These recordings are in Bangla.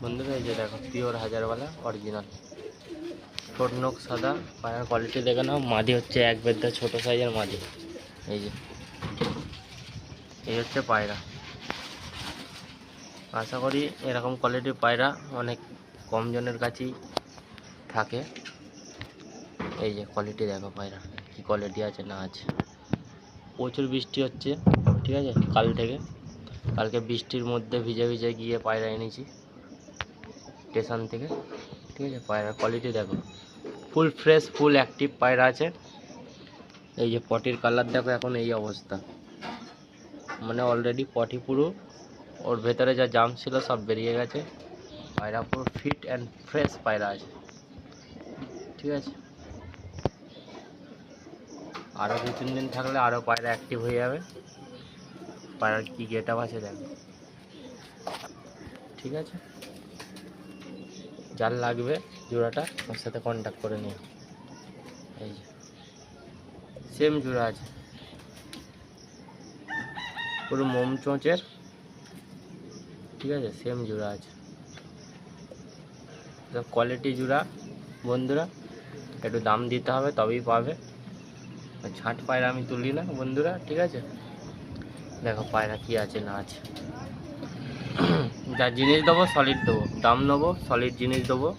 বন্ধুরা এই যে দেখো পিওর হাজারওয়ালা অরিজিনাল ঠোঁট নখ সাদা। পায়রার কোয়ালিটি দেখে নাও। মাদি হচ্ছে এক বেদ্দা ছোট সাইজের মাদি। এই যে এই হচ্ছে পায়রা। আশা করি এরকম কোয়ালিটির পায়রা অনেক কম জনের কাছেই থাকে। এই যে কোয়ালিটি দেখো পায়রা কি কোয়ালিটি আছে না আছে। প্রচুর বৃষ্টি হচ্ছে, ঠিক আছে, কাল থেকে। কালকে বৃষ্টির মধ্যে ভিজে ভিজে গিয়ে পায়রা এনেছি স্টেশন থেকে, ঠিক আছে। পায়রার কোয়ালিটি দেখো, ফুল ফ্রেশ ফুল অ্যাক্টিভ পায়রা আছে। এই যে পটির কালার দেখো, এখন এই অবস্থা, মানে অলরেডি পটি পুরো ওর ভেতরে যা জাম ছিল সব বেরিয়ে গেছে। পায়রা পুরো ফিট অ্যান্ড ফ্রেশ পায়রা আছে, ঠিক আছে। আরও 2-3 দিন থাকলে আরও পায়রা অ্যাক্টিভ হয়ে যাবে। পায়রার কী গেট আপ আছে দেখো, ঠিক আছে। যার লাগবে জোড়াটা ওর সাথে কন্ট্যাক্ট করে নিও। এই যে সেম জোড়া আছে, পুরো মোম চোঁচের, ঠিক আছে, সেম জোড়া আছে। কোয়ালিটি জোড়া বন্ধুরা, একটু দাম দিতে হবে তবেই পাবে। ছাঁট পায়রা আমি তুলি না বন্ধুরা, ঠিক আছে। দেখো পায়রা কি আছে না আছে। যা জিনিস দেবো সলিড দেবো, দাম নেবো, সলিড জিনিস দেবো।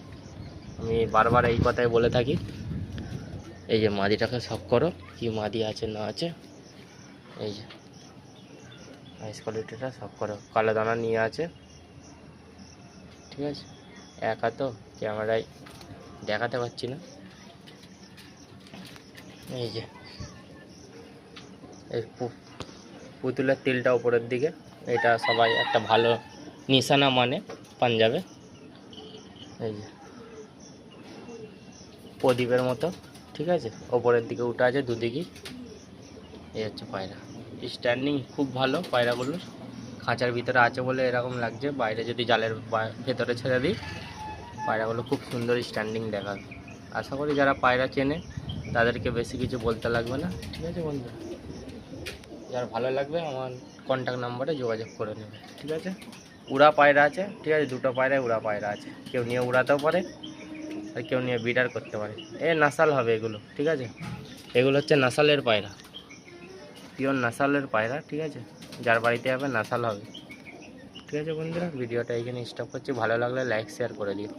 আমি বারবার এই কথাই বলে থাকি। এই যে মাদিটাকে শখ করো কি মাদি আছে না আছে। এই যে আইস কোয়ালিটিটা শখ করো, কালো দানা নিয়ে আছে, ঠিক আছে। একা তো ক্যামেরায় দেখাতে পারছি না। এই যে এই পুতুলের তিলটা উপরের দিকে, এটা সবাই একটা ভালো নিশানা মানে পাঞ্জাবে। এই যে প্রদীপের মতো, ঠিক আছে, ওপরের দিকে উঠে আছে দুদিকেই। এই হচ্ছে পায়রা, স্ট্যান্ডিং খুব ভালো পায়রাগুলোর। খাঁচার ভিতরে আছে বলে এরকম লাগছে, বাইরে যদি জালের ভেতরে ছেড়ে দিই পায়রাগুলো খুব সুন্দর স্ট্যান্ডিং দেখাবে। আশা করি যারা পায়রা চেনে তাদেরকে বেশি কিছু বলতে লাগবে না, ঠিক আছে বন্ধু। যার ভালো লাগবে আমার কন্ট্যাক্ট নাম্বারে যোগাযোগ করে নেবে, ঠিক আছে। উড়া পায়রা আছে, ঠিক আছে, দুটো পায়রায় উড়া পায়রা আছে। কেউ নিয়ে উড়াতেও পারে আর কেউ নিয়ে বিডার করতে পারে। নাসাল হবে এগুলো, ঠিক আছে। এগুলো হচ্ছে নাসালের পায়রা, পিওর নাসালের পায়রা, ঠিক আছে। যার বাড়িতে যাবে নাসাল হবে, ঠিক আছে বন্ধুরা। ভিডিওটা এখানে স্টপ করছি। ভালো লাগলে লাইক শেয়ার করে দিও।